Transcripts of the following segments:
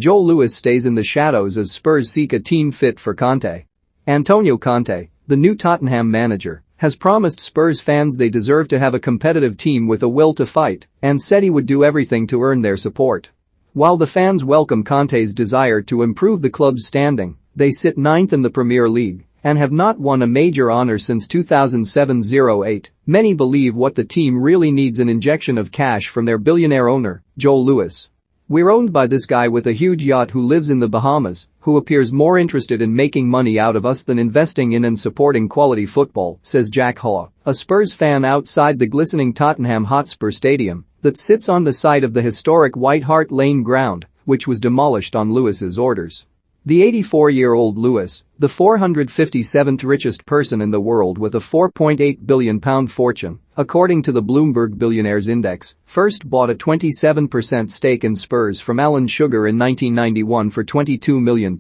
Joe Lewis stays in the shadows as Spurs seek a team fit for Conte. Antonio Conte, the new Tottenham manager, has promised Spurs fans they deserve to have a competitive team with a will to fight and said he would do everything to earn their support. While the fans welcome Conte's desire to improve the club's standing, they sit ninth in the Premier League and have not won a major honor since 2007-08. Many believe what the team really needs an injection of cash from their billionaire owner, Joe Lewis. "We're owned by this guy with a huge yacht who lives in the Bahamas, who appears more interested in making money out of us than investing in and supporting quality football," says Jack Haw, a Spurs fan outside the glistening Tottenham Hotspur Stadium that sits on the site of the historic White Hart Lane ground, which was demolished on Lewis's orders. The 84-year-old Lewis, the 457th richest person in the world with a £4.8 billion fortune, according to the Bloomberg Billionaires Index, first bought a 27% stake in Spurs from Alan Sugar in 1991 for £22 million.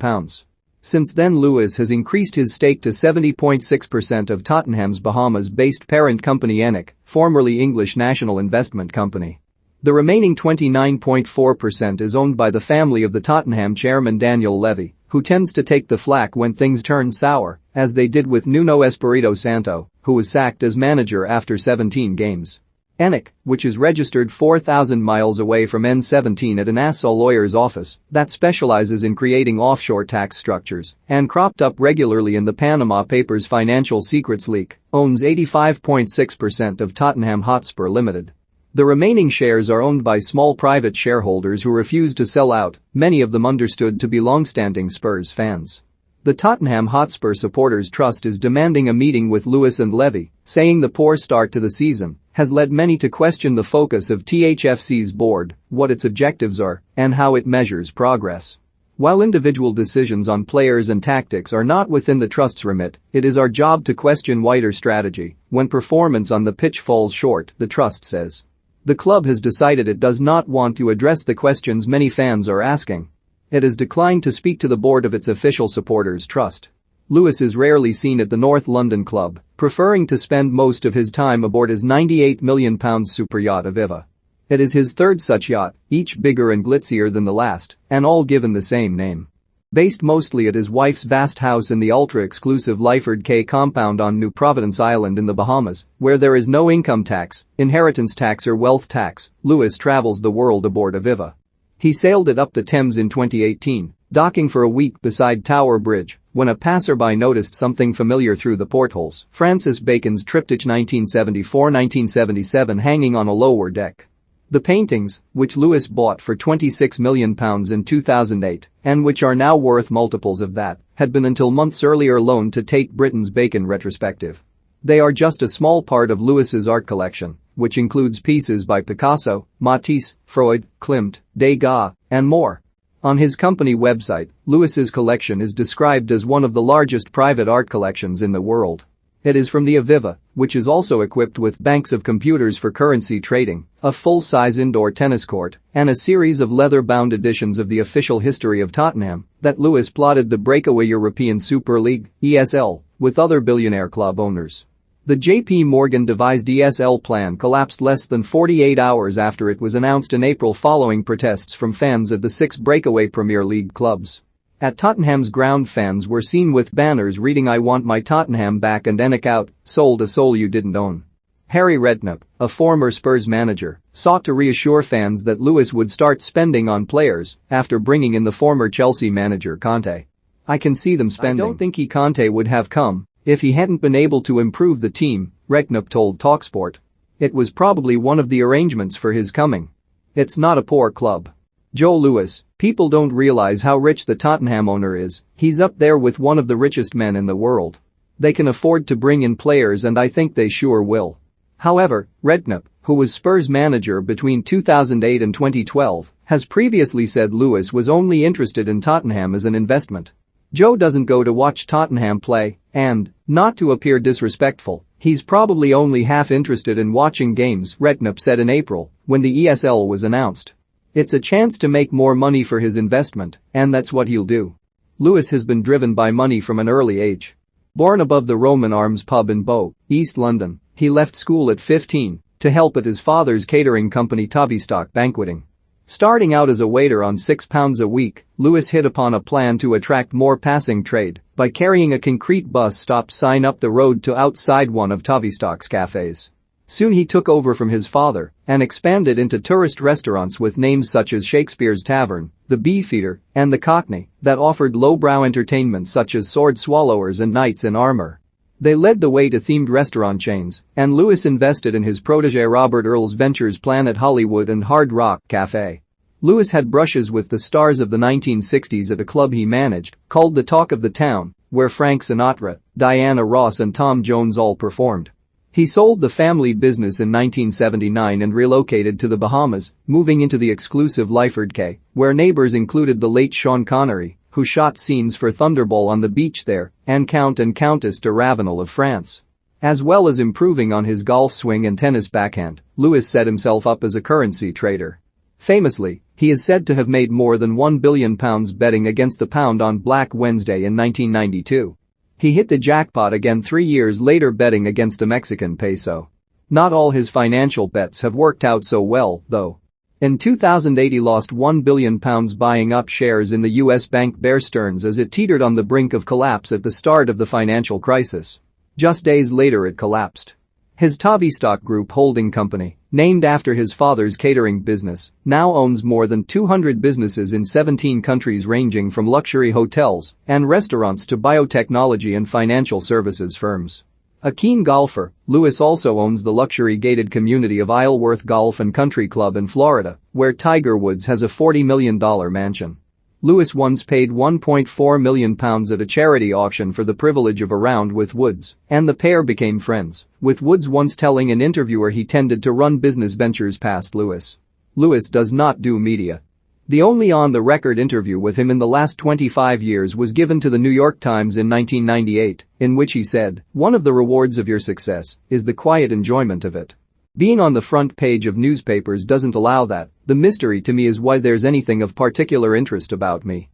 Since then, Lewis has increased his stake to 70.6% of Tottenham's Bahamas-based parent company ENIC, formerly English National Investment Company. The remaining 29.4% is owned by the family of the Tottenham chairman Daniel Levy, who tends to take the flak when things turn sour, as they did with Nuno Espirito Santo, who was sacked as manager after 17 games. ENIC, which is registered 4,000 miles away from N17 at a Nassau lawyer's office that specializes in creating offshore tax structures and cropped up regularly in the Panama Papers financial secrets leak, owns 85.6% of Tottenham Hotspur Limited. The remaining shares are owned by small private shareholders who refuse to sell out, many of them understood to be long-standing Spurs fans. The Tottenham Hotspur Supporters Trust is demanding a meeting with Lewis and Levy, saying the poor start to the season has led many to question the focus of THFC's board, what its objectives are, and how it measures progress. While individual decisions on players and tactics are not within the trust's remit, it is our job to question wider strategy when performance on the pitch falls short, the trust says. The club has decided it does not want to address the questions many fans are asking. It has declined to speak to the board of its official supporters trust. Lewis is rarely seen at the North London club, preferring to spend most of his time aboard his £98 million super yacht Aviva. It is his third such yacht, each bigger and glitzier than the last, and all given the same name. Based mostly at his wife's vast house in the ultra-exclusive Lyford Cay compound on New Providence Island in the Bahamas, where there is no income tax, inheritance tax or wealth tax, Lewis travels the world aboard Aviva. He sailed it up the Thames in 2018, docking for a week beside Tower Bridge, when a passerby noticed something familiar through the portholes. Francis Bacon's triptych 1974-1977 hanging on a lower deck. The paintings, which Lewis bought for £26 million in 2008 and which are now worth multiples of that, had been until months earlier loaned to Tate Britain's Bacon retrospective. They are just a small part of Lewis's art collection, which includes pieces by Picasso, Matisse, Freud, Klimt, Degas, and more. On his company website, Lewis's collection is described as one of the largest private art collections in the world. It is from the Aviva, which is also equipped with banks of computers for currency trading, a full-size indoor tennis court, and a series of leather-bound editions of the official history of Tottenham, that Lewis plotted the breakaway European Super League, ESL, with other billionaire club owners. The JP Morgan-devised ESL plan collapsed less than 48 hours after it was announced in April following protests from fans at the 6 breakaway Premier League clubs. At Tottenham's ground, fans were seen with banners reading "I want my Tottenham back" and "ENIC out, sold a soul you didn't own." Harry Redknapp, a former Spurs manager, sought to reassure fans that Lewis would start spending on players after bringing in the former Chelsea manager Conte. "I can see them spending. I don't think Conte would have come if he hadn't been able to improve the team," Redknapp told TalkSport. "It was probably one of the arrangements for his coming. It's not a poor club." Joe Lewis, people don't realize how rich the Tottenham owner is, he's up there with one of the richest men in the world. They can afford to bring in players and I think they sure will. However, Redknapp, who was Spurs manager between 2008 and 2012, has previously said Lewis was only interested in Tottenham as an investment. Joe doesn't go to watch Tottenham play, and, not to appear disrespectful, he's probably only half interested in watching games, Redknapp said in April, when the ESL was announced. It's a chance to make more money for his investment, and that's what he'll do. Lewis has been driven by money from an early age. Born above the Roman Arms pub in Bow, East London, he left school at 15 to help at his father's catering company Tavistock Banqueting. Starting out as a waiter on £6 a week, Lewis hit upon a plan to attract more passing trade by carrying a concrete bus stop sign up the road to outside one of Tavistock's cafes. Soon he took over from his father and expanded into tourist restaurants with names such as Shakespeare's Tavern, the Beefeater, and the Cockney that offered lowbrow entertainment such as sword swallowers and knights in armor. They led the way to themed restaurant chains, and Lewis invested in his protege Robert Earl's ventures Planet Hollywood and Hard Rock Cafe. Lewis had brushes with the stars of the 1960s at a club he managed, called the Talk of the Town, where Frank Sinatra, Diana Ross and Tom Jones all performed. He sold the family business in 1979 and relocated to the Bahamas, moving into the exclusive Lyford Cay, where neighbors included the late Sean Connery, who shot scenes for Thunderball on the beach there, and Count and Countess de Ravenel of France. As well as improving on his golf swing and tennis backhand, Lewis set himself up as a currency trader. Famously, he is said to have made more than £1 billion betting against the pound on Black Wednesday in 1992. He hit the jackpot again 3 years later betting against a Mexican peso. Not all his financial bets have worked out so well, though. In 2008 he lost £1 billion buying up shares in the US bank Bear Stearns as it teetered on the brink of collapse at the start of the financial crisis. Just days later it collapsed. His Tavistock Group holding company, named after his father's catering business, now owns more than 200 businesses in 17 countries ranging from luxury hotels and restaurants to biotechnology and financial services firms. A keen golfer, Lewis also owns the luxury gated community of Isleworth Golf and Country Club in Florida, where Tiger Woods has a $40 million mansion. Lewis once paid £1.4 million at a charity auction for the privilege of a round with Woods, and the pair became friends, with Woods once telling an interviewer he tended to run business ventures past Lewis. Lewis does not do media. The only on-the-record interview with him in the last 25 years was given to the New York Times in 1998, in which he said, "One of the rewards of your success is the quiet enjoyment of it. Being on the front page of newspapers doesn't allow that. The mystery to me is why there's anything of particular interest about me."